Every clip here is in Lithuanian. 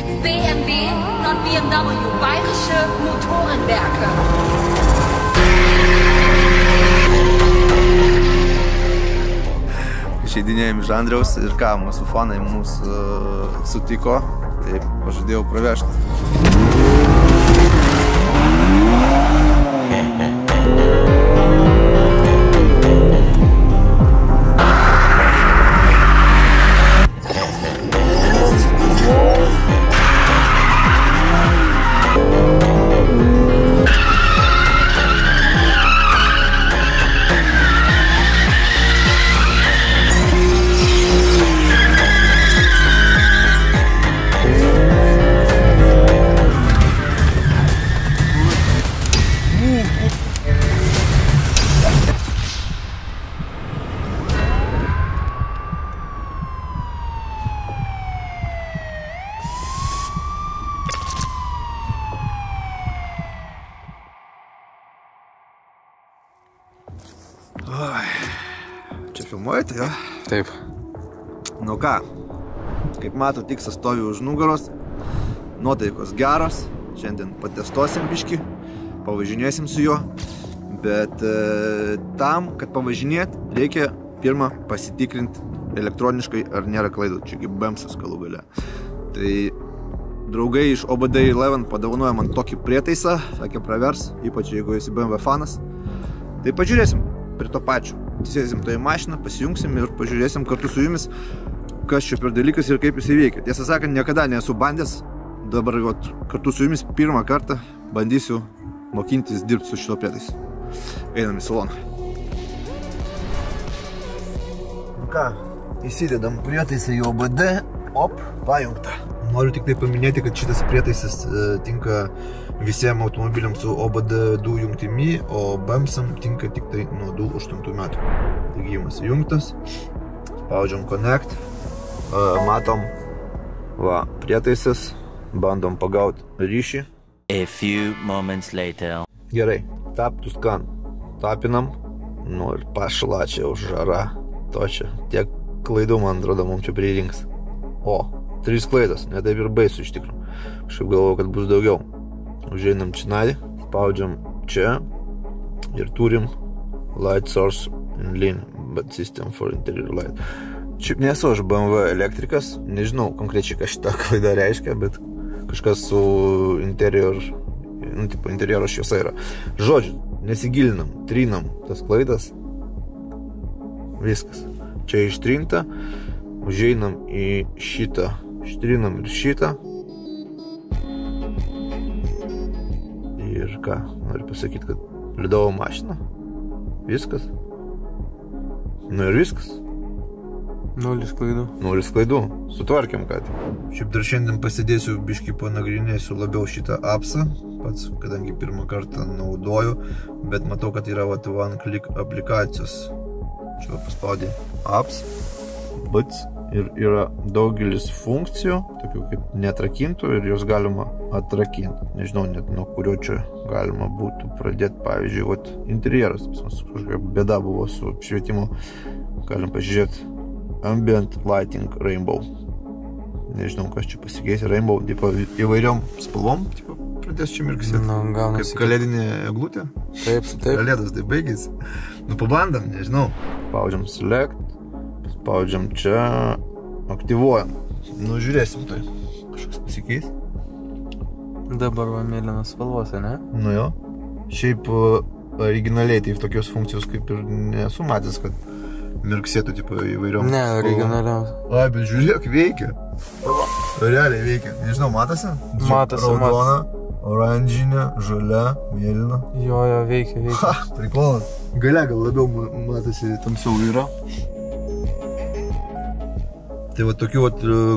Jetzt BMW, non BMW, Bayerische Motorenwerke. Išeidinėjom iš Andriaus ir ką, mūsų fanai mūsų sutiko, tai pažadėjau pravežti. Čia filmuojate, jo? Taip. Nu ką, kaip mato, Tiksas stovi už nugaros, nuotaikos geros, šiandien patestuosim biškį, pavažinėsim su juo, bet tam, kad pavažinėt, reikia pirmą pasitikrinti elektroniškai, ar nėra klaidų, čia kaip BEMSas galų gale. Tai draugai iš OBD11 padovanojo man tokį prietaisą, sakė pravers, ypač jeigu esi BMW fanas. Tai pažiūrėsim prie to pačio. Sėsim toje mašiną, pasijungsim ir pažiūrėsim kartu su jumis, kas čia per dalykas ir kaip jisai veikia. Tiesą sakant, niekada nesu bandęs, dabar kartu su jumis pirmą kartą bandysiu mokintis dirbti su šito prietaisu. Einam į saloną. Nu ką, įsidedam prietaisą į OBD, op, pajungta. Noriu tik tai paminėti, kad šitas prietaisas tinka visiems automobiliams su OBD2 jungtimi, o BEMSam tinka tik tai nuo 2008 metų. Taigi jimas įjungtas, spaudžiam connect, matom, va, prietaisas, bandom pagauti ryšį. A few moments later. Gerai, tap to scan, tapinam, nu ir pašla čia už žara, to čia, tiek klaidų, man atrodo, mums čia pririnks. O, 3 klaidas, ne taip ir baisu iš tikrųjų. Kažkaip galvoju, kad bus daugiau. Užeinam čionai, spaudžiam čia ir turim light source in lean, but system for interior light. Šiaip nesu aš BMW elektrikas, nežinau konkrečiai, ką šitą klaidą reiškia, bet kažkas su interjero šviesa yra. Žodžiu, nesigilinam, trinam tas klaidas, viskas. Čia ištrinta, užeinam į šitą, ištrinam ir šitą. Ir ką, noriu pasakyti, kad liudovo mašina. Viskas. Nu ir viskas. 0 klaidų. 0 klaidų. Sutvarkėm, kad. Šiaip dar šiandien pasidėsiu, biškį panagrinėsiu labiau šitą appsą. Pats, kadangi pirmą kartą naudoju, bet matau, kad yra one click aplikacijos. Čia paspaudė apps, bats. Ir yra daugelis funkcijų, tokių kaip neatrakintų, ir jos galima atrakinti. Nežinau, net nuo kurio čia galima būtų pradėti, pavyzdžiui, interjeras. Kažkokia bėda buvo su apšvietimu. Galim pažiūrėti Ambient Lighting Rainbow. Nežinau, kas čia pasikeis. Rainbow, tipo, įvairiom spalvom, tipo, pradės čia mirksėti. Kaip kalėdinė eglutė. Taip, taip. Kalėdas, tai baigės. Nu, pabandam, nežinau. Spaudžiam Select. Spaudžiam čia, aktyvuojam. Nu, žiūrėsim tai. Kažkas pasikeis. Dabar va mėlynas spalvos, ne? Nu jo. Šiaip originaliai tai tokios funkcijos kaip ir nesu matęs, kad mirksėtų tipo įvairiom. Ne, originalios. Ai, bet žiūrėk, veikia. Realiai veikia. Nežinau, matosi? Matosi, raudona, oranžinė, žalia, mėlyna. Jo, veikia. Ha, prikolas. Gale gal labiau matosi tamsiau yra. Tai va tokiu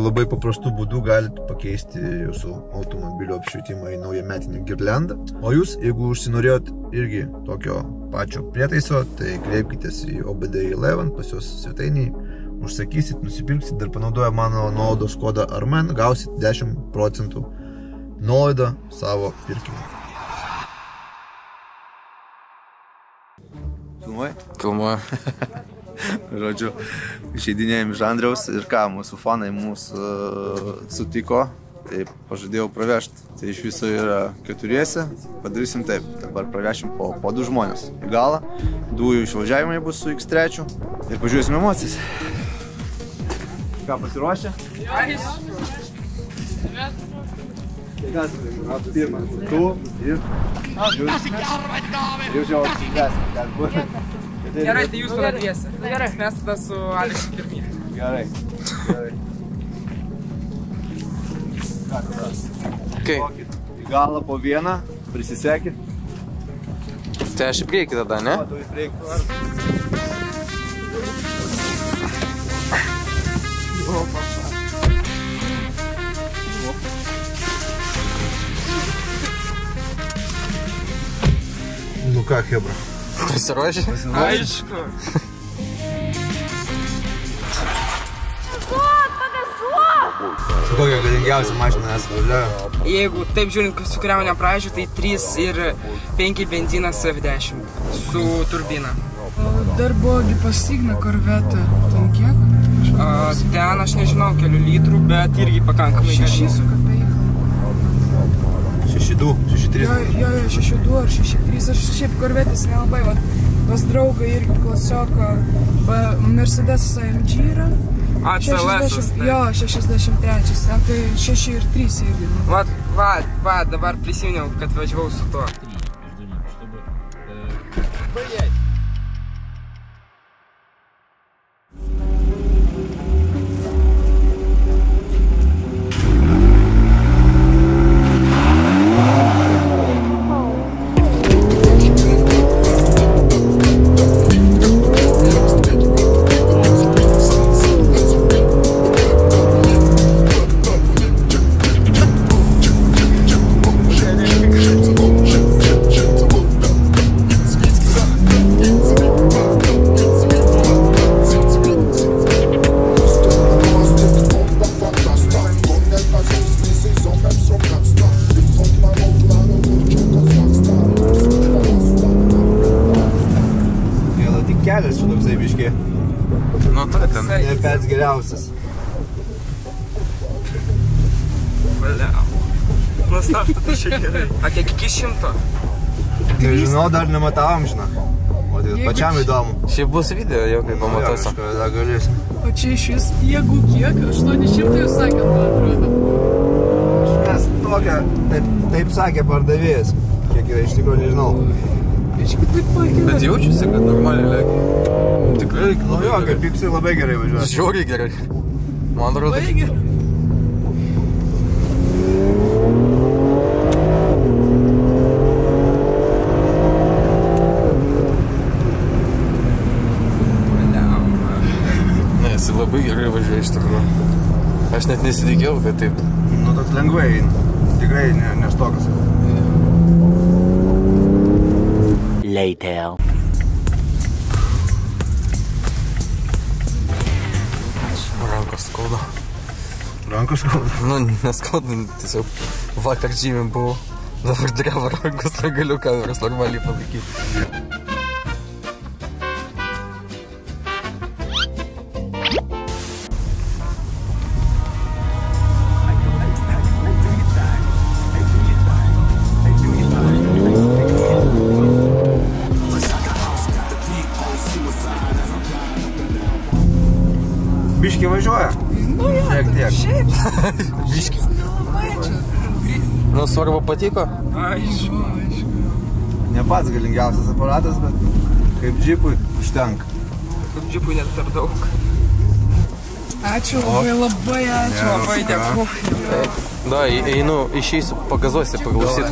labai paprastų būdų galite pakeisti jūsų automobilio apšvietimą į naujametinį girliandą. O jūs, jeigu užsinorėjot irgi tokio pačio prietaiso, tai kreipkitės į OBD11 pas jos svetainį, užsakysit, nusipirksit, dar panaudoję mano nuolaidos kodą ARMEN, gausit 10% nuolaidą savo pirkimui. Filmuoji? Filmuoju. Žodžiu, išeidinėjom iš Andriaus ir ką, mūsų fanai mūsų sutiko Tai pažadėjau pravežti. Tai iš viso yra 4, padarysim taip. Dabar pravešim po 2 žmonės į galą. Dujų išvažiavimai bus su X3 ir pažiūrėsim emocijas. Ką, pasiruošę? Kas, pirmas, tu ir jūs jau apsispręsim, kad būtų. Gerai, tai jūs tada dviesi. Gerai, mes tada su Aleksu pirmyn. Gerai. Okay. Į galą po 1, prisisekit. Tai aš į priekį tada, ne? Tu į priekį. Nu ką, Hebra? Pasiruošė? Aišku. Su kokia galingiausia mašina esate važiavę? Jeigu taip žiūrint, su kuriam nepražiū, tai 3 ir 5 benzinas F10 su turbina. Dar buvogi pasigna korvetą. Ten kiek? Ten aš nežinau, kelių litrų, bet irgi pakankamai gerai. 6 su kapeika. 6.2, 6.3. Jo, 6.2 ar 6.3. Aš šiaip korvetis nelabai, pas draugą irgi klasioko Mercedes AMG yra. CLS. Jo, 63. Ten tai 6 ir 3 irgi. Va, dabar prisiminiau, kad važiavau su tuo. Kelias čia toksai biškė. Nu, tai ten. Ne pats geriausias. Valiau. Nustafta tai šiek gerai. A kiek iki 100? Nežinau, dar nematavom, žinok. O tai pačiam įdomu. Šiaip bus video, jau kaip pamatuosiu. Kažkada galėsim. O čia iš vis jėgų kiek? 800 jūs sakėt, man atrodo. Nes tokia, taip sakė pardavėjas. Kiek yra iš tikrųjų, nežinau. Bet jaučiusi, kad normaliai lėkia. Tikrai, Nu jo, kaip Pixai labai gerai važiuoja. žiauriai gerai. Man atrodo, Labai gerai. ne, jis labai gerai važiuoja iš tikrųjų. Aš net nesitikėjau, kad taip. Nu toks lengvai eina. Tikrai nestokas. Later. Rankos skauda. Rankos skauda. Nu, neskauda, tiesiog vakar žymim buvau. Dabar dreba rankos, negaliu kameros normaliai palaikyti. Biškį važiuoja? Nu jo, Šiek tiek. šiaip. Biškį. Nelabai čia. Nu, svarbu patiko? Aišku. Ne pats galingiausias aparatas, bet kaip džipui užtenka. Kaip džipui net per daug. Ačiū, labai ačiū. Labai dėkuoju. Da, einu, išeisiu, pagazuosiu, paklausyt.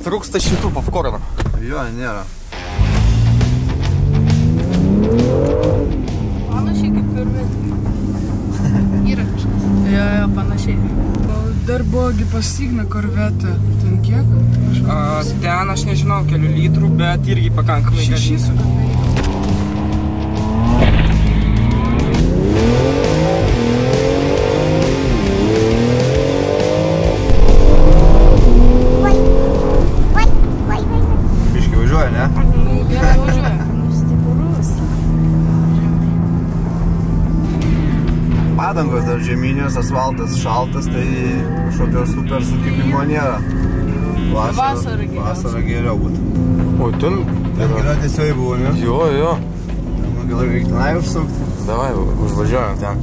Trūksta šitų popkorno. Jo, nėra. Panašiai kaip korvetė. Yra kažkas. Jo, panašiai. Dar buvogi pasigna korvetą. Ten kiek? Ten aš nežinau, kelių litrų, bet irgi pakankamai gerai. 6 su kapeika. Biškį važiuoja, ne? Nu, gerai važiuoja. žemynės, asfaltas šaltas, tai kažkokio super sukibimo nėra. Vasarą geriau būtų. O, ten... Ten yra tiesiog buvo, ne? Jo. Gal reikia tenai užsukti? Davai, užvažiuojam ten.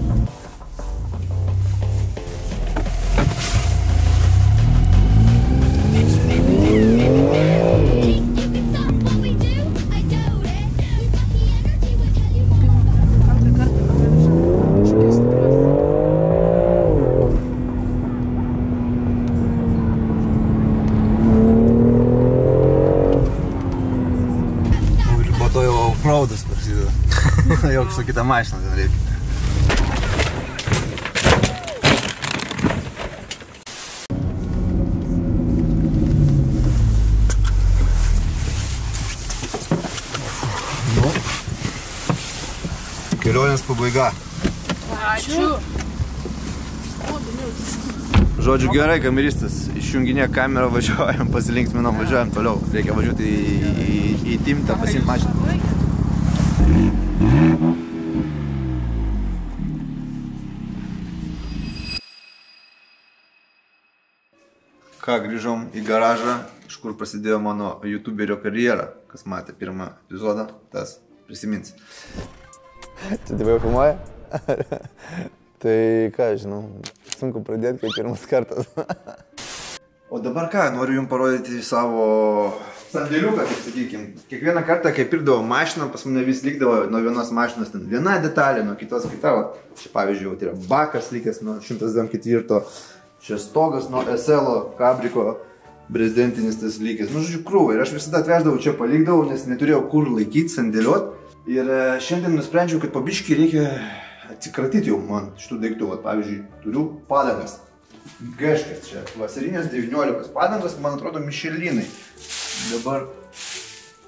Offroadas prasideda. Jau su kita mašina ten reikia. Nu. Kelionės pabaiga. Ačiū. Žodžiu, gerai, kameristas. Išjunginė kamerą, važiuojam, pasilinksminom, važiuojam toliau. Reikia važiuoti į Timtą, pasiimt mašiną. Ką, grįžom į garažą, iš kur prasidėjo mano youtuberio karjera. Kas matė pirmą epizodą, tas prisimins. Čia tėvai filmuoja? Tai ką, žinau, sunku pradėti, kaip pirmas kartas. O dabar ką, noriu jums parodyti savo sandėliuką, kaip sakykim. Kiekvieną kartą, kai pirkdavau mašiną, pas mane vis likdavo nuo vienos mašinos ten viena detalė, nuo kitos kita. Čia pavyzdžiui, tai yra bakas likęs nuo 104, čia stogas nuo SL-o, kabriko, brezentinis tas likęs. Nu, žodžiu, krūva. Ir aš visada atveždavau čia palikdavau, nes neturėjau kur laikyti, sandėliuot. Ir šiandien nusprendžiau, kad po biškį reikia atsikratyti jau man šitų daiktų. Pavyzdžiui, turiu padangas. Geškės čia. Vasarinės 19 padangos, man atrodo, Michelinai. Dabar,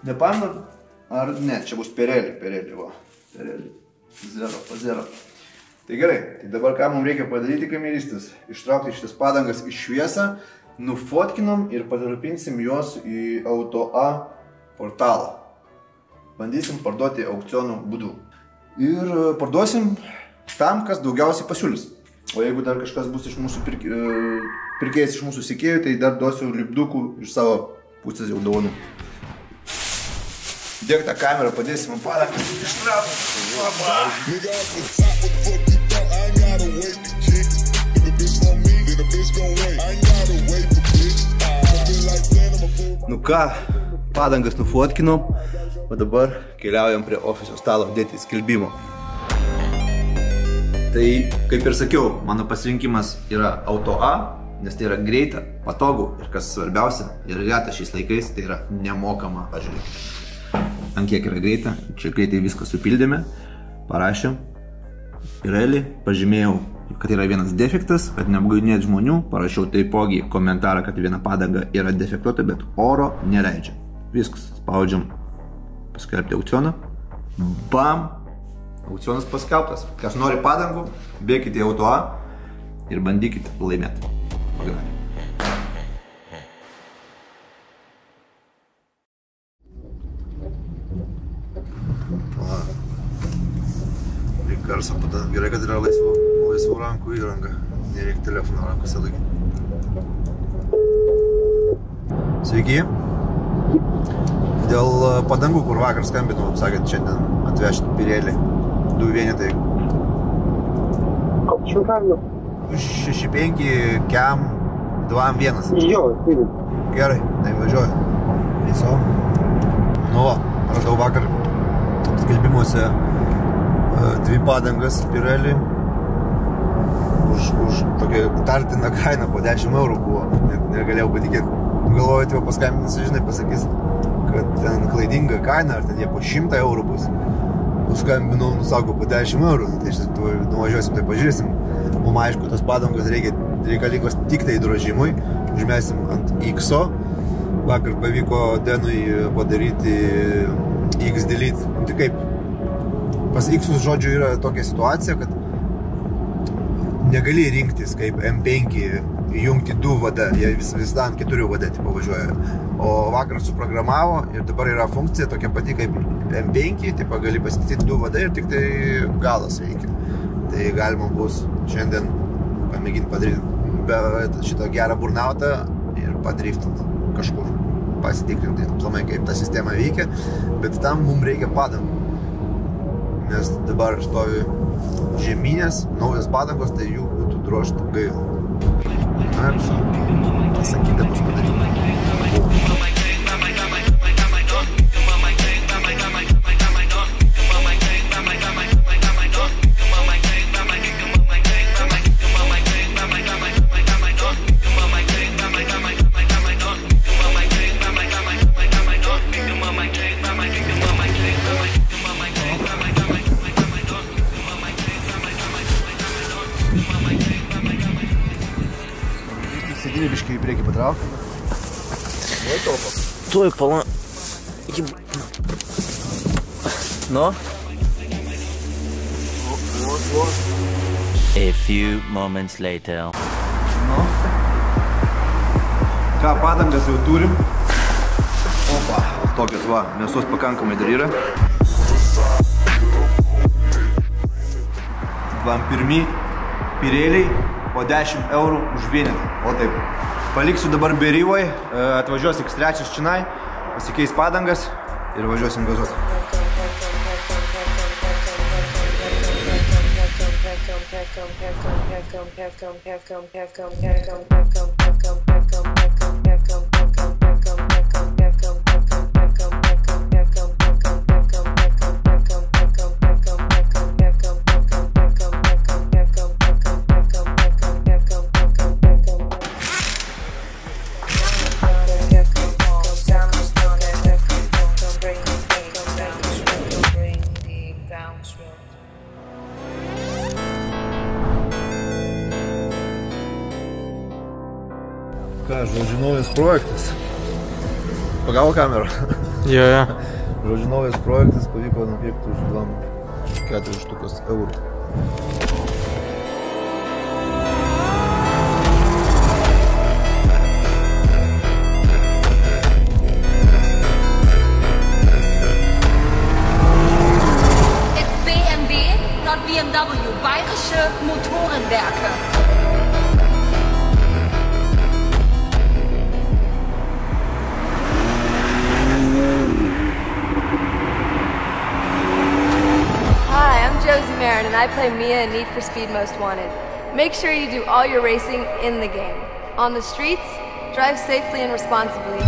nepamenu, ar ne, čia bus Pirelli, va. Pirelli. 0. Tai gerai, tai dabar ką mums reikia padaryti, kameristas? Ištraukti šitas padangas į šviesą, nufotkinom ir patalpinsim juos į Auto A portalą. Bandysim parduoti aukcionų būdu. Ir parduosim tam, kas daugiausiai pasiūlys. O jeigu dar kažkas bus iš mūsų pirkėjas iš mūsų sekėjų, tai dar duosiu lipdukų iš savo pusės jau dovanų. Dėk tą kamerą, padėsim ant padangas ištraukti. Nu ką, padangas nufotkinom, o dabar keliaujam prie ofiso stalo dėti skelbimo. Tai, kaip ir sakiau, mano pasirinkimas yra Auto A, nes tai yra greita, patogu ir kas svarbiausia, ir reta šiais laikais, tai yra nemokama. Pažiūrėkite, ant kiek yra greita, čia greitai viską supildėme, parašėm, Pirelli, pažymėjau, kad yra vienas defektas, kad neapgaudinėt žmonių, parašiau taipogi komentarą, kad viena padanga yra defektuota, bet oro neleidžia. Viskas, spaudžiam paskelbti aukcioną, bam! Aukcionas paskelbtas. Kas nori padangų, bėkite į Auto A ir bandykite laimėti. Pagaliau. Reikia garsą pada. Gerai, kad yra laisvų rankų įranga. Nereikia telefono rankose laikyti. Sveiki. Dėl padangų, kur vakar skambinau, sakėt, šiandien atvežti Pirelli. 2 vienetai. Kokiu kamiu? 65 Cam 2.1. Jo, taip. Gerai, tai važiuoju. Viso. Nu va, radau vakar skelbimuose 2 padangas Pirelli. Už tokią tartiną kainą po 10 eurų buvo. Negalėjau patikėti. Galvoju, tai paskambinsiu, žinai, pasakys, kad ten klaidinga kaina, ar ten jie po 100 eurų bus. Skambinau, sako, po 10 eurų, tai nuvažiuosim, tai pažiūrėsim. Mums aišku, tos padangos reikalingos tik tai drožimui, užmesim ant X-o. Vakar pavyko Denui padaryti X-delete. Tai kaip, pas X-us žodžiu yra tokia situacija, kad negali rinktis kaip M5 jungti 2 VD, jie visada ant 4 VD tipo važiuoja. O vakar suprogramavo ir dabar yra funkcija tokia pati kaip M5, tipo gali pasistatyti 2 VD ir tik tai galas veikia. tai galima bus šiandien pamėginti padaryti šitą gerą burnautą ir padriftinti kažkur, pasitikrinti aplamai, kaip ta sistema veikia, bet tam mums reikia padangų, nes dabar stovi žemynės, naujas padangos, tai jų būtų drožti gaila. Na ir visą, pasakydamas padaryti. Sėdinį biškai į priekį patrauk. Tuoj pala. Nu? A few moments later. Nu. Ką, padangas jau turim. Opa, tokios va, mėsos pakankamai dar yra. Pirmi pirėliai po 10 eurų už vienetą. O taip, paliksiu dabar Beryvoj, atvažiuos X3 činai, pasikeis padangas ir važiuosim gazuoti. Ką, žodžiu, naujas projektas. Pagavo kamerą? Jo. Žodžiu, naujas projektas pavyko nupirkti už 4 štukas eurų. It's BMW, not BMW. Bayerische Motorenwerke. Josie Marin, and I play Mia in Need for Speed Most Wanted. Make sure you do all your racing in the game. On the streets, drive safely and responsibly.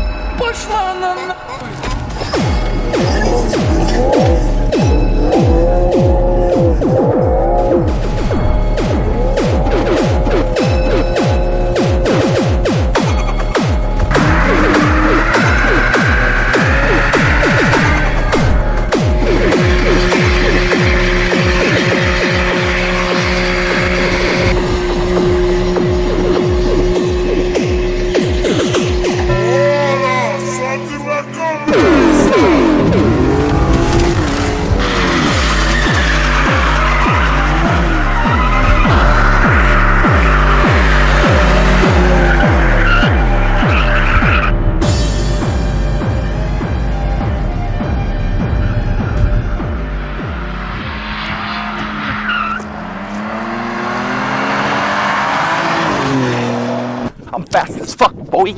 I'm fast as fuck, boy.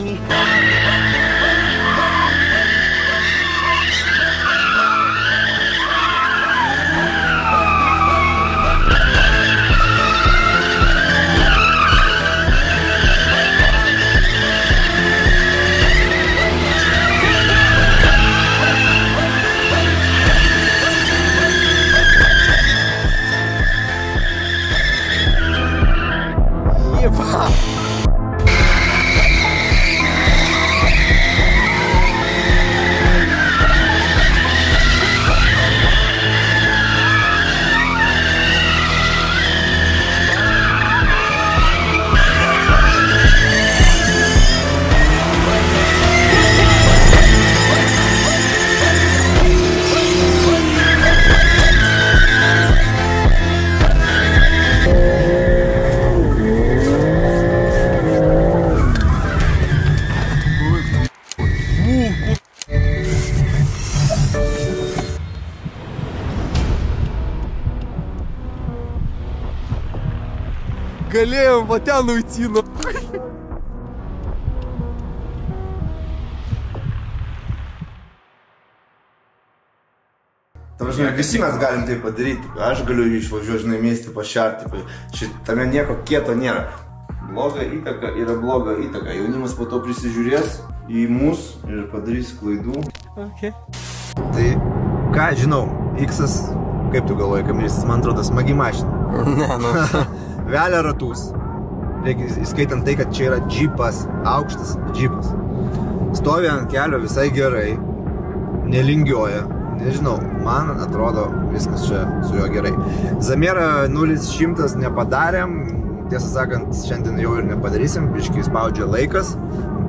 Galėjom, va ten nuitino. Visi mes galim tai padaryti. Aš galiu išvažiuoti, žinai, miestį pašerti. Šitame nieko kieto nėra. Bloga įtaka yra bloga įtaka. Jaunimas po to prisižiūrės į mus ir padarys klaidų. Okay. Tai, ką žinau, X-as, kaip tu galvoji, kameristas, man atrodo, smagi mašina. Ne, nu. Velia ratus. Reikia įskaitant tai, kad čia yra džipas, aukštas džipas. Stovi ant kelio visai gerai, nelingioja. Nežinau, man atrodo viskas čia su juo gerai. Zamierą 0-100 nepadarėm, tiesą sakant, šiandien jau ir nepadarysim, biškai spaudžia laikas,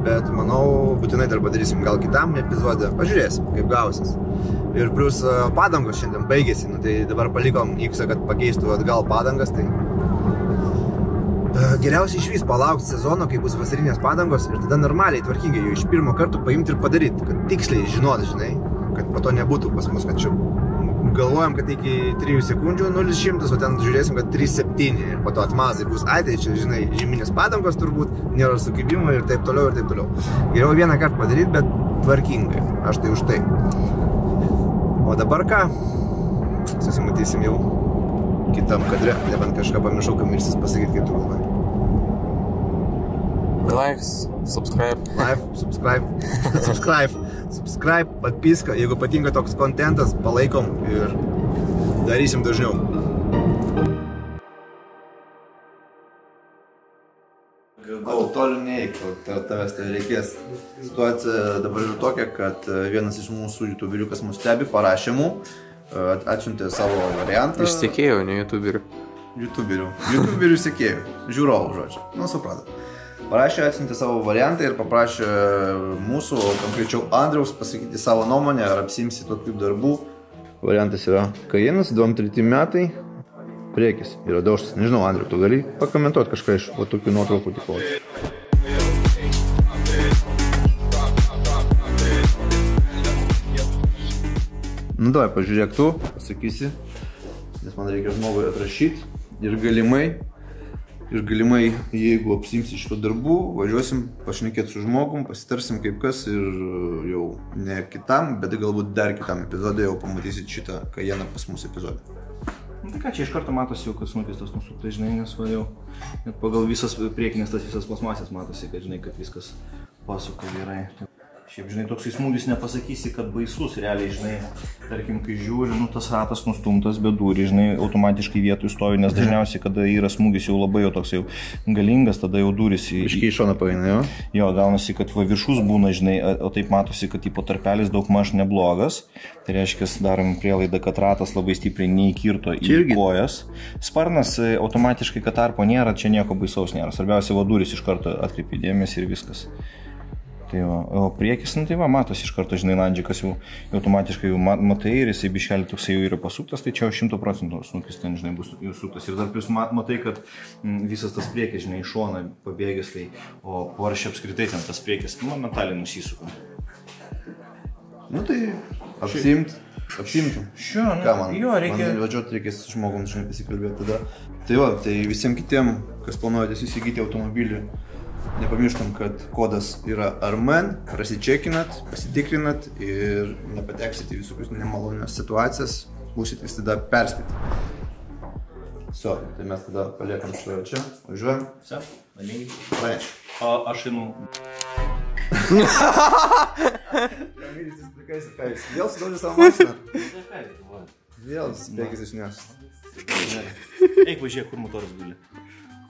bet manau, būtinai dar padarysim gal kitam epizode, pažiūrėsim, kaip gausis. Ir plus padangos šiandien baigėsi, nu, tai dabar palikom X-ą, kad pakeistų atgal padangas, tai geriausiai išvis palaukti sezono, kai bus vasarinės padangos ir tada normaliai, tvarkingai jų iš pirmo karto paimti ir padaryti, kad tiksliai žinoti, žinai, kad po to nebūtų pas mus, kad čia galvojam, kad iki 3 sekundžių 0-100, o ten žiūrėsim, kad 3-7 ir po to atmazai bus, ai, tai čia, žinai, žyminės padangos turbūt, nėra sukibimo ir taip toliau ir taip toliau. Geriau vieną kartą padaryti, bet tvarkingai, aš tai už tai. O dabar ką? Susimatysim jau kitam kadre, nebent kažką pamiršau, kameristas pasakyti, kaip tu galvoji. Likes, subscribe. Subscribe, подписка. Jeigu patinka toks kontentas, palaikom ir darysim dažniau. Gal toliau neik, tavęs tai reikės. Situacija dabar yra tokia, kad vienas iš mūsų youtuberiukas mus stebi, parašė mums, atsiuntė savo variantą. Iš sekėjų, ne youtuberių. Youtuberių sekėjų, žiūrovų žodžiu, nu suprato. Parašė, atsiuntė savo variantą ir paprašė mūsų, o konkrečiau Andriaus, pasakyti savo nuomonę, ar apsimsi tokių darbų. Variantas yra Cayennas, 23 metai, priekis yra daužtas. Nežinau, Andriau, tu gali pakomentuoti kažką iš tokių nuotraukų tipo. Nu, davai, pažiūrėk tu, pasakysi, nes man reikia žmogui atrašyti ir galimai, jeigu apsimsi šito darbų, važiuosim pašnekėti su žmogum, pasitarsim kaip kas ir jau ne kitam, bet galbūt dar kitam epizodui jau pamatysit šitą Cayenną pas mūsų epizodą. Tai ką, čia iš karto matosi jau, kad snukis tas nusuktas, žinai, nes va jau net pagal visas priekinės, tas visas plasmasės matosi, kad žinai, kad viskas pasuka gerai. Šiaip, žinai, toks smūgis nepasakysi, kad baisus, realiai, žinai, tarkim, kai žiūri, nu, tas ratas nustumtas, bet durį, žinai, automatiškai vietoj stovi, nes dažniausiai, kada yra smūgis jau labai jau toks jau galingas, tada jau durys Iškai iš šono paeina, jo? Jo, gaunasi, kad va viršus būna, žinai, o taip matosi, kad tipo tarpelis daugmaž neblogas, tai reiškia, darom prielaidą, kad ratas labai stipriai neįkirto į kojas. Sparnas automatiškai, kad tarpo nėra, čia nieko baisaus nėra, svarbiausia, va durys iš karto atkreipi dėmesį ir viskas. Tai va, o priekis, nu tai va, matosi iš karto, žinai, landžikas jau automatiškai jau matai ir jisai biškelį toksai jau yra pasuktas, tai čia jau 100% snukis ten, žinai, bus jau suktas. Ir dar plius matai, kad visas tas priekis, žinai, iš šoną pabėgęs, tai, o Porsche apskritai ten tas priekis, nu, momentaliai nusisuka. Nu tai, apsimtum. Šiuo, nu, ką man? jo, reikia... Man važiuoti reikės su žmogum, žinai, pasikalbėti tada. Tai va, tai visiems kitiem, kas planuojate įsigyti automobilį, nepamirštam, kad kodas yra ARMEN, prasičekinat, pasitikrinat ir nepateksit į visokius nemalonias situacijas, būsit vis tada perspėti. So, tai mes tada paliekam čia, važiuojam. Все, линейки. Praneš. Aš einu. Kamilys įsprikaisi, ką jūs. Vėl sudaužė savo mašiną. Vėl spėkis išneš. Eik, važiuok, kur motoras guli.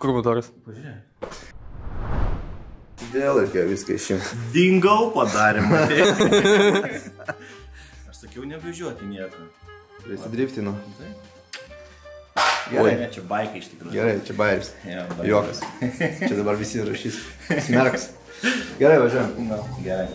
Kur motoras? Pažiūrėk. Vėl reikia viską išimti. Dingau padarėm. Aš sakiau nevažiuoti nieko. Prisidriftinu. Gerai, ne, čia baikai iš tikrųjų. Gerai, čia bairis. Ja, Juokas. Čia dabar visi rašys. Smerks. Gerai, važiuojam. No, gerai.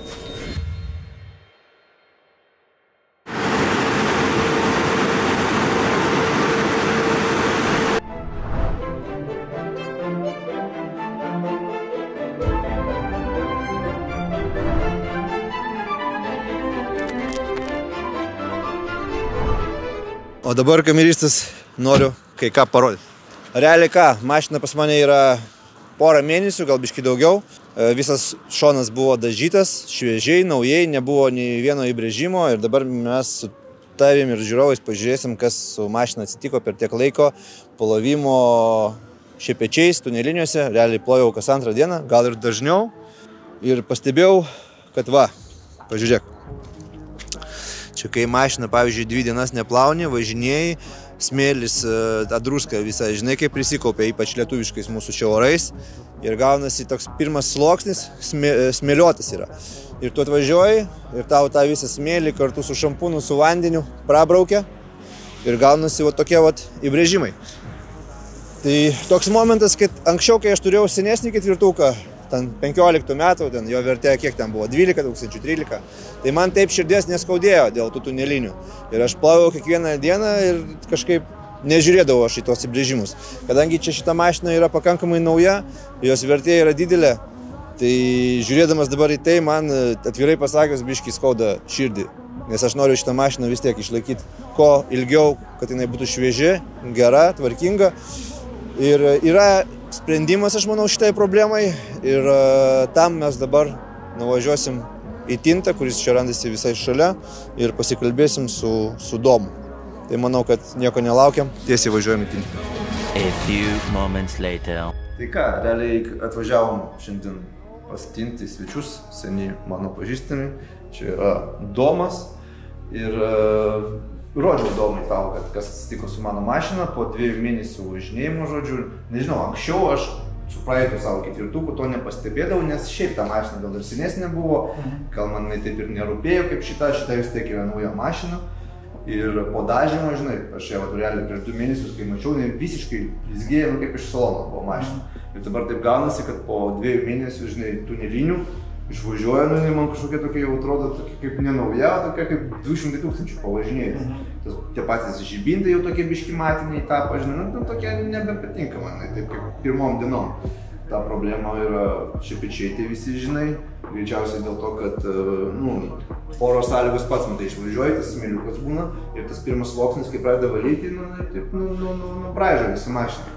O dabar kameristas noriu kai ką parodyti. Realiai ką, mašina pas mane yra porą mėnesių, gal biški daugiau. Visas šonas buvo dažytas, šviežiai, naujai, nebuvo nei vieno įbrėžimo ir dabar mes su tavim ir žiūrovais pažiūrėsim, kas su mašina atsitiko per tiek laiko plovimo šepečiais, tuneliniuose, realiai ploviau kas antrą dieną, gal ir dažniau. Ir pastebėjau, kad va, pažiūrėk. Čia kai mašina, pavyzdžiui, 2 dienas neplauni, važinėjai, smėlis, druska visą, žinai, kaip prisikaupia, ypač lietuviškais mūsų čia orais. Ir gaunasi toks pirmas sluoksnis, smėliotas yra. Ir tu atvažiuoji ir tau tą visą smėlį kartu su šampūnu, su vandeniu prabraukia. Ir gaunasi va tokie va įbrėžimai. Tai toks momentas, kad anksčiau, kai aš turėjau senesnį ketvirtuką, ten 15 metų, ten jo vertė kiek ten buvo, 12 000, 13, tai man taip širdies neskaudėjo dėl tų tunelinių. Ir aš ploviau kiekvieną dieną ir kažkaip nežiūrėdavau aš į tos įbrėžimus. Kadangi čia šita mašina yra pakankamai nauja, jos vertė yra didelė, tai žiūrėdamas dabar į tai, man atvirai pasakius biškį skauda širdį. Nes aš noriu šitą mašiną vis tiek išlaikyti ko ilgiau, kad jinai būtų švieži, gera, tvarkinga. Ir yra sprendimas, aš manau, šitai problemai. Ir tam mes dabar nuvažiuosim į Tintą, kuris čia randasi visai šalia, ir pasikalbėsim su Domu. Tai manau, kad nieko nelaukiam, tiesiai važiuojam į Tintą. A few moments later. Tai ką, realiai atvažiavom šiandien pas Tintą į svečius, seniai mano pažįstami. Čia yra Domas ir rodžiau Domai tau, kad kas atsitiko su mano mašina po 2 mėnesių važinėjimo, žodžiu. Nežinau, anksčiau aš su praeitų savo ketvirtuku to nepastebėdavau, nes šiaip ta mašina gal ir senesnė buvo, gal man taip ir nerūpėjo kaip šita vis tiek yra nauja mašina. Ir po dažymo, žinai, aš ją realiai prieš 2 mėnesius, kai mačiau, visiškai blizgėjo, kaip iš salono buvo mašina. Ir dabar taip gaunasi, kad po 2 mėnesių, žinai, tunelinių išvažiuoja, nu, man kažkokia tokia jau atrodo tokia kaip nenauja, tokia kaip 200 000 pavažinėjus. Tie patys žibintai jau tokie biški matiniai tapo, žinai, nu, tokie nebepatinka man, taip kaip pirmom dienom. Ta problema yra šepečiai, tai visi žinai, greičiausiai dėl to, kad, nu, oro sąlygos pats matai išvažiuoja, tas smėliukas būna ir tas pirmas sluoksnis, kai pradeda valyti, nu, taip, nubraižo visą mašiną.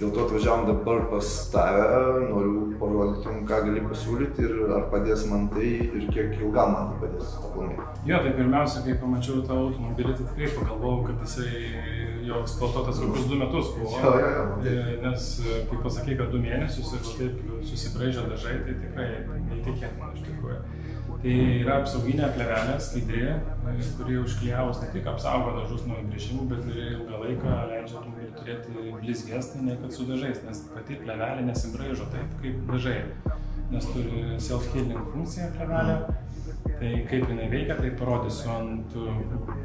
Dėl to atvažiavom dabar pas tave, noriu parodyti, ką gali pasiūlyti ir ar padės man tai ir kiek ilgam man tai padės aplamai. Jo, tai pirmiausia, kai pamačiau tą automobilį, tai tikrai pagalvojau, kad jisai jau eksploatuotas kokius 2 metus buvo. Nes, kai pasakei, kad 2 mėnesius ir taip susibraižė dažai, tai tikrai neįtikėtina iš tikrųjų. Tai yra apsauginė plėvelė, skaidri, kuri užklijavus ne tik apsaugo dažus nuo įbrėžimų, bet ir ilgą laiką leidžia automobilį turėti blizgesnį, nei kad su dažais, nes pati plėvelė nesibraižo taip kaip dažai, nes turi self-healing funkciją plėvelė. Tai kaip jinai veikia, tai parodysiu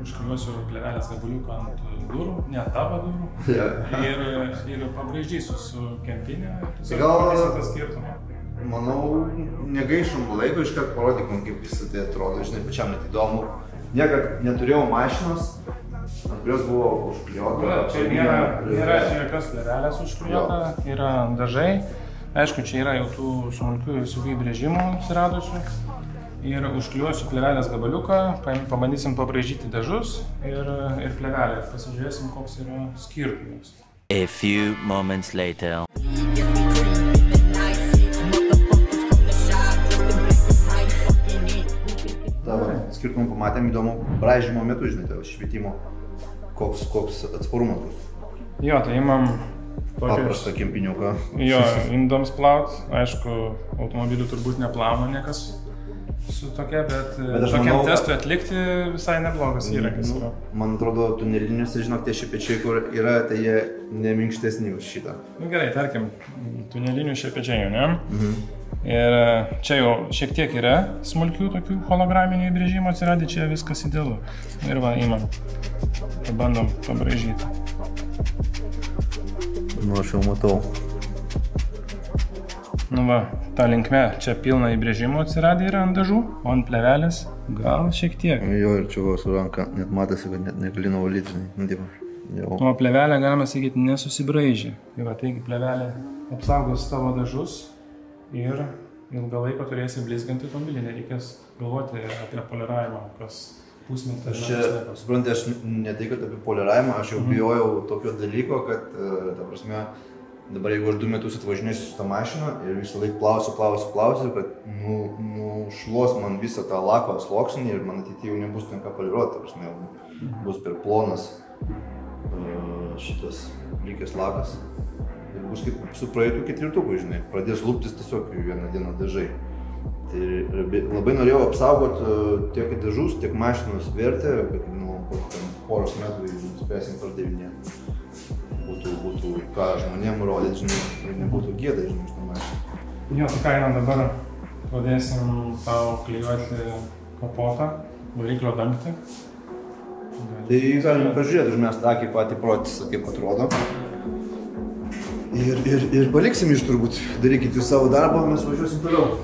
užklijuosiu plėvelės gabaliuką ant durų, ne tavo durų, ir pabraižysiu su kempinė, tiesiog pamatysi tą skirtumą. Manau, negaišom laiko, iškart parodykim, kaip visą tai atrodo, žinai, pačiam net įdomu. Niekad neturėjau mašinos, ant kurios buvo užklijuota. Čia nėra jokios plėvelės užklijuota, yra dažai. Aišku, čia yra jau tų smulkių visokių įbrėžimų atsiradusių. Ir užklijuosiu plėvelės gabaliuką, pabandysim pabraižyti dažus ir plėvelę. Pasižiūrėsim, koks yra skirtumas. A few moments later. Skirtumą pamatėm, įdomu, braižymo metu, žinai, tai švietimo, koks atsparumas bus. Jo, tai imam paprastą kempiniuką. Jo, indams plaut, aišku, automobilių turbūt neplauna niekas su tokia, bet tokiam testui atlikti visai neblogas įrankis yra. Man atrodo, tuneliniuose, žinok, tie šepečiai, kur yra, tai jie neminkštesni už šitą. Nu gerai, tarkim, tunelinių šepečiai, ne? Ir čia jau šiek tiek yra smulkių tokių holograminių įbrėžimų atsiradę, čia viskas idealu. Ir va, imam, pabandom pabraižyti. Nu, aš jau matau. Nu va, ta linkme čia pilna įbrėžimų atsiradę yra ant dažų, o ant plėvelės gal šiek tiek. Jo, ir čia va su ranka net matėsi, kad net negali nuvalyti, žinai. O plėvelė, galima sakyti, nesusibraižė. Tai va, taigi plėvelė apsaugos tavo dažus. Ir ilgą laiką turėsi blizgantį automobilį, nereikės galvoti apie poliravimą, kas pusmetį. Aš čia, suprantate, aš ne tai, kad apie poliravimą, aš jau bijojau tokio dalyko, kad, ta prasme, dabar jeigu aš 2 metus atvažinėsiu su tą mašiną ir visą laiką plausiu, kad nušluos man visą tą lako sluoksnį ir man ateityje jau nebus ten ką poliruoti, ta prasme, bus per plonas šitas likęs lakas. Ir bus kaip su praeitų 4-tuku, žinai, pradės lūptis tiesiog vieną dieną dažai. Tai labai norėjau apsaugoti tiek dažus, tiek mašinos vertę, kad po poros metų spėsim pardavinėti. Būtų ką žmonėm rodyti, žinai, ir nebūtų gėda, žinai, iš tą mašiną. Jo, tai ką einam dabar, pradėsim tau klijuoti kapotą, variklio dangtį. Tai galim pažiūrėti, užmest akį patį procesą, kaip atrodo. Ir paliksim iš turbūt. Darykit jūs savo darbą, mes važiuosim toliau.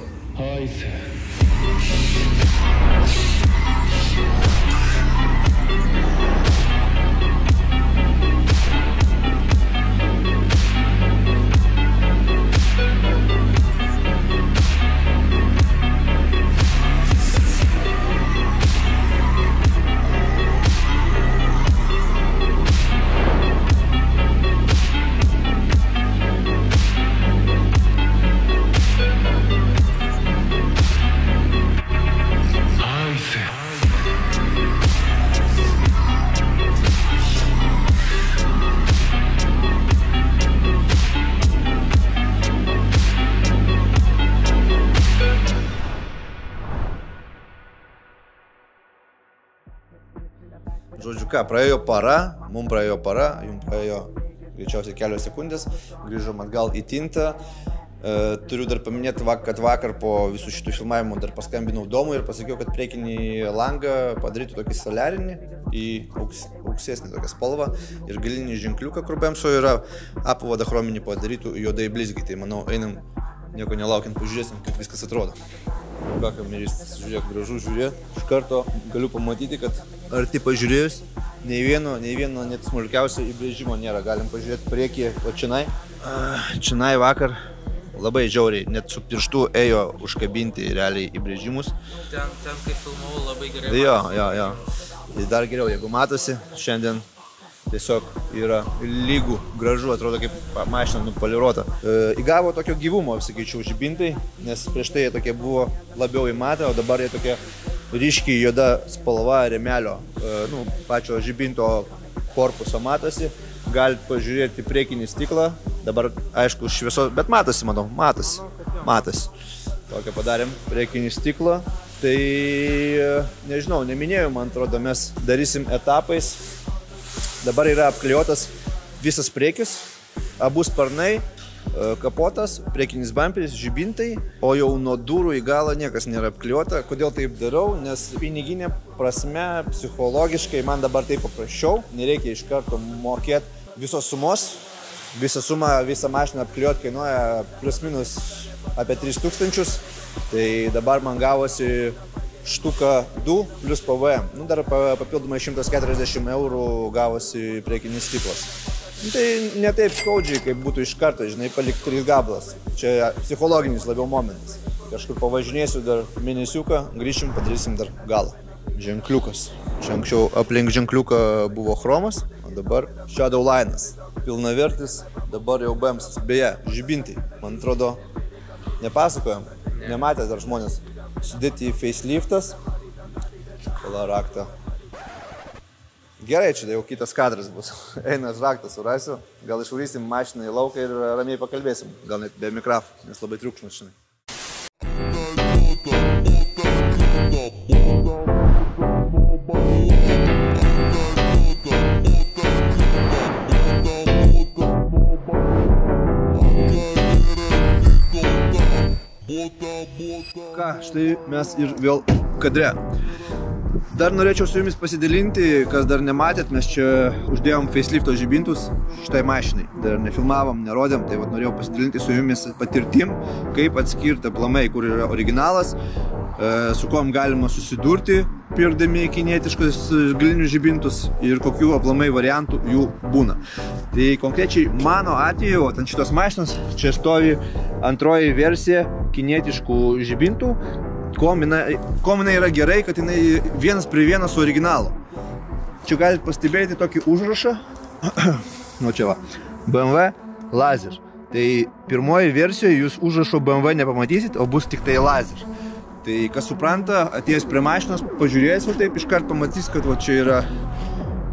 Žodžiu ką, praėjo para, mums praėjo para, jums praėjo greičiausiai kelios sekundės, grįžom atgal į tintą. Turiu dar paminėti, kad vakar po visų šitų filmavimų dar paskambinau Domui ir pasakiau, kad priekinį langą padarytų tokį soliarinį į auksesnį tokią spalvą ir galinį ženkliuką, kur BMSO yra apvadą chrominį padarytų juodai blizgiai. Tai manau, einam nieko nelaukiant, pažiūrėsim, kaip viskas atrodo. Ką kameristas, žiūrėk, gražu žiūrėt. Iš karto galiu pamatyti, kad arti pažiūrėjus, nei vieno net smulkiausio įbrėžimo nėra. Galim pažiūrėti priekį, o čionai. Čionai vakar labai žiauriai, net su pirštu ėjo užkabinti realiai įbrėžimus. Ten kai filmavau, labai gerai. Jo. Tai dar geriau, jeigu matosi, šiandien tiesiog yra lygų, gražu, atrodo kaip mašina nupoliruota. Įgavo tokio gyvumo, sakyčiau, žibintai, nes prieš tai jie tokie buvo labiau įmatę, o dabar jie tokie ryškiai juoda spalva remelio, pačio žibinto korpuso matosi. Galite pažiūrėti priekinį stiklą, dabar aišku šviesos, bet matosi, manau, matosi. Tokią padarėm priekinį stiklą, tai nežinau, neminėjau, man atrodo, mes darysim etapais. Dabar yra apklijuotas visas priekis, abu sparnai, kapotas, priekinis bamperis, žibintai, o jau nuo durų į galą niekas nėra apklijuota. Kodėl taip darau? Nes piniginė prasme, psichologiškai man dabar taip paprasčiau, nereikia iš karto mokėti visos sumos. Visą sumą, visą mašiną apklijuoti kainuoja plius minus apie 3000, tai dabar man gavosi štuka 2 plus PVM. Dar papildomai 140 eurų gavosi priekinis stiklas. Tai ne taip skaudžiai, kaip būtų iš karto, žinai, palikti 3 gabalas. Čia psichologinis labiau momentas. Kažkur pavažinėsiu dar mėnesiuką, grįšim, padarysim dar galą. Ženkliukas. Čia anksčiau aplink ženkliuką buvo chromas, o dabar Shadowline'as. Pilnavertis, dabar jau BMS'as. Beje, žibintai, man atrodo, nepasakojam, nematė dar žmonės. Sudėti į faceliftas, pala raktą. Gerai, čia jau kitas kadras bus. Einas raktą surasiu, gal išvarysim mašiną į lauką ir ramiai pakalbėsim. Gal net be mikrofų, nes labai triukšmas šiandien. Ką, štai mes ir vėl kadre. Dar norėčiau su jumis pasidalinti, kas dar nematėt, mes čia uždėjom facelifto žibintus šitai mašinai. Dar nefilmavom, nerodėm, tai norėjau pasidalinti su jumis patirtim, kaip atskirti aplamai, kur yra originalas, su kuom galima susidurti, pirkdami kinietiškus galinius žibintus ir kokių aplamai variantų jų būna. Tai konkrečiai mano atveju, ant šitos mašinos, čia stovi antroji versija kinietiškų žibintų, Kuom jinai yra gerai, kad jinai 1:1 su originalu. Čia galite pastebėti tokį užrašą. Nu čia va. BMW Laser. Tai pirmoji versijoje jūs užrašo BMW nepamatysit, o bus tik tai Laser. Tai kas supranta, atėjęs prie mašinos, pažiūrėjęs va taip, iškart pamatys, kad va čia yra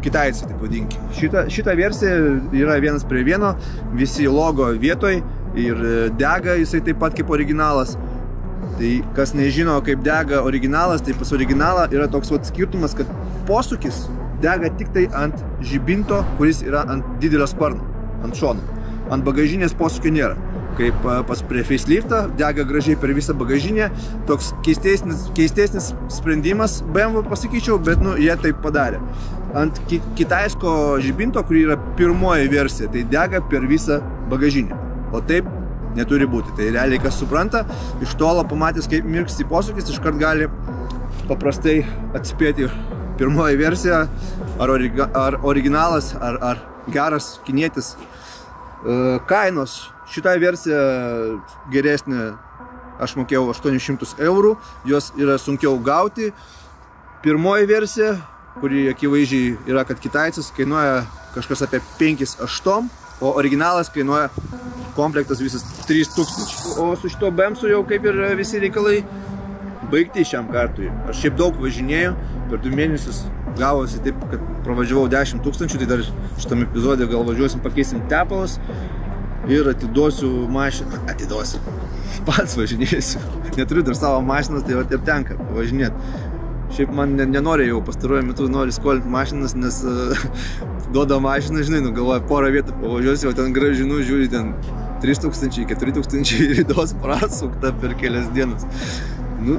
kitaicai, taip vadinkim. Šita versija yra 1:1, visi logo vietoj ir dega jisai taip pat kaip originalas. Tai kas nežino, kaip dega originalas, tai pas originalą yra toks vat skirtumas, kad posūkis dega tik tai ant žibinto, kuris yra ant didelio sparno, ant šono. Ant bagažinės posūkio nėra. Kaip pas prie faceliftą, dega gražiai per visą bagažinę. Toks keistesnis sprendimas BMW pasakyčiau, bet nu, jie taip padarė. Ant kitaisko žibinto, kuri yra pirmoji versija, tai dega per visą bagažinę. O taip neturi būti. Tai realiai, kas supranta, iš tolo pamatęs, kaip mirksi posūkis, iškart gali paprastai atspėti pirmoji versija, ar originalas, ar geras kinietis. Kainos. Šitą versiją geresnė, aš mokėjau 800 €, jos yra sunkiau gauti. Pirmoji versija, kuri akivaizdžiai yra, kad kitaicas, kainuoja kažkas apie 5-8, o originalas kainuoja komplektas visas 3000. O su šito BEMSu jau kaip ir visi reikalai baigti šiam kartui. Aš šiaip daug važinėjau, per 2 mėnesius gavosi taip, kad pravažiavau 10 000, tai dar šitam epizodė gal važiuosim, pakeisim tepalus ir atiduosiu mašiną. Atiduosiu. Pats važinėsiu. Neturiu dar savo mašinas, tai ir tenka važinėti. Šiaip man nenori jau pastaruoju metu nori skolinti mašinas, nes duoda mašiną, žinai, nu galvoja, porą vietų pavažiuosi, o ten gražinu, žiūri, ten 3000, 4000 ridos prasukta per kelias dienas. Nu,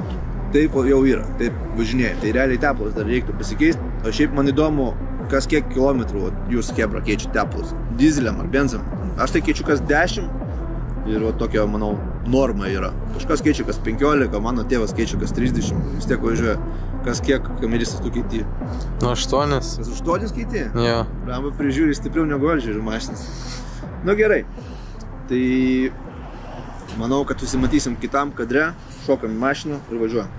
taip jau yra, taip važinėja. Tai realiai tepalus dar reiktų pasikeisti. O šiaip man įdomu, kas kiek kilometrų jūs Chebra keičia tepalus. Dizeliam ar benzam. Aš tai keičiu kas 10 ir tokia, manau, norma yra. Kažkas keičia kas 15, mano tėvas keičia kas 30. Vis tiek važiuoja. Kas kiek kameristas tu keiti? Nu 8. Kas 8 keiti? Jo. Ramba prižiūri stipriau negu aš žiūriu mašinas. Nu gerai. Tai manau, kad susimatysim kitam kadre, šokam į mašiną ir važiuojam.